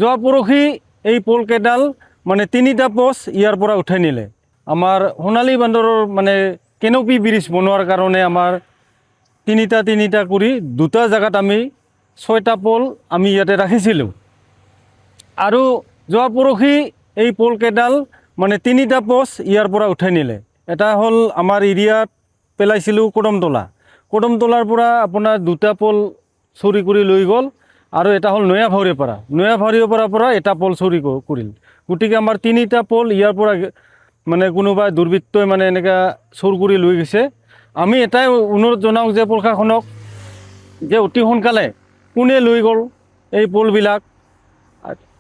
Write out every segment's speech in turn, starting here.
যোৱা পৰহি এই পোলকেইডাল মানে 3টা পোষ্ট ইয়াৰ পৰা উঠাই নিলে। আমাৰ সোণালী বান্দৰৰ মানে কেনপি ব্ৰিজ বনোৱাৰ কাৰণে আমাৰ 3টা কৰি 2টা জায়গাত আমি 6টা পোল আমি ইয়াতে ৰাখিছিলোঁ। আৰু যোৱা পৰহি এই পোলকেইডাল মানে 3টা পোষ্ট ইয়াৰ পৰা উঠাই নিলে। এটা হ'ল আমাৰ এৰিয়াত পেলাইছিলোঁ কদমতলাৰ পৰা আপোনাৰ 2টা পোল চুৰি কৰি লৈ গ'ল। আৰু এটা হ'ল নয়াভাউৰীৰ পৰা এটা পোল চুৰি কৰিল। গতিকে আমাৰ 3টা পোল ইয়াৰ পৰা মানে কোনোবা দুৰ্বৃত্তই মানে এনেকৈ চুৰ কৰি লৈ গৈছে। আমি এটাই অনুৰোধ জনাওঁ যে প্ৰশাসনক যে অতি সোনকালে কোনে লৈ গ'ল এই পোলবিলাক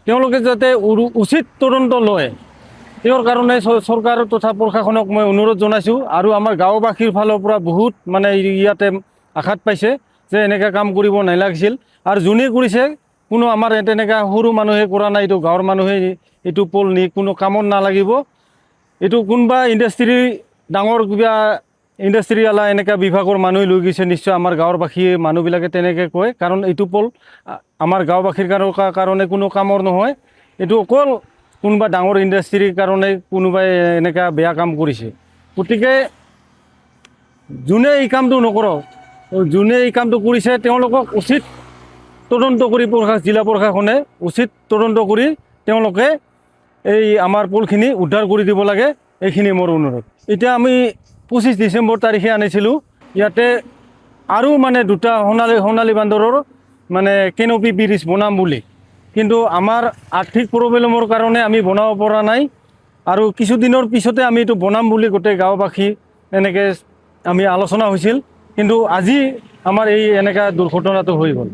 তেওঁলোকে যাতে উচিত তদন্ত লয়, তেওঁৰ কাৰণে চৰকাৰ তথা প্ৰশাসনক মই অনুৰোধ জনাইছোঁ। আৰু আমাৰ গাঁওবাসীৰ ফালৰ পৰা বহুত মানে ইয়াতে আঘাত পাইছে যে এনেকৈ কাম কৰিব নালাগিছিল। আৰু যোনে কৰিছে কোনো আমাৰ তেনেকৈ সৰু মানুহে কৰা নাই, এইটো গাঁৱৰ মানুহে এইটো পোল নি কোনো কামত নালাগিব। এইটো কোনোবা ডাঙৰ কিবা ইণ্ডাষ্ট্ৰিৱালা এনেকুৱা বিভাগৰ মানুহ লৈ গৈছে নিশ্চয়। আমাৰ গাঁৱৰ বাসীয়ে মানুহবিলাকে তেনেকৈ কয়, কাৰণ এইটো পোল আমাৰ গাঁওবাসীৰ কাৰণে কোনো কামৰ নহয়। এইটো অকল কোনোবা ডাঙৰ ইণ্ডাষ্ট্ৰিৰ কাৰণে কোনোবাই এনেকুৱা বেয়া কাম কৰিছে। গতিকে যোনে এই কামটো নকৰক, যোনে এই কামটো কৰিছে তেওঁলোকক উচিত তদন্ত কৰি জিলা প্ৰশাসনে উচিত তদন্ত কৰি তেওঁলোকে এই আমাৰ পোলখিনি উদ্ধাৰ কৰি দিব লাগে, এইখিনি মোৰ অনুৰোধ। এতিয়া আমি 25 ডিচেম্বৰ তাৰিখে আনিছিলোঁ ইয়াতে আৰু মানে 2টা সোণালী বান্দৰৰ মানে কেনপি ব্ৰিজ বনাম বুলি, কিন্তু আমাৰ আৰ্থিক প্ৰব্লেমৰ কাৰণে আমি বনাব পৰা নাই। আৰু কিছুদিনৰ পিছতে আমি এইটো বনাম বুলি গোটেই গাঁওবাসী এনেকৈ আমি আলোচনা হৈছিল, কিন্তু আজি আমাৰ এই এনেকুৱা দুৰ্ঘটনাটো হৈ গ'ল।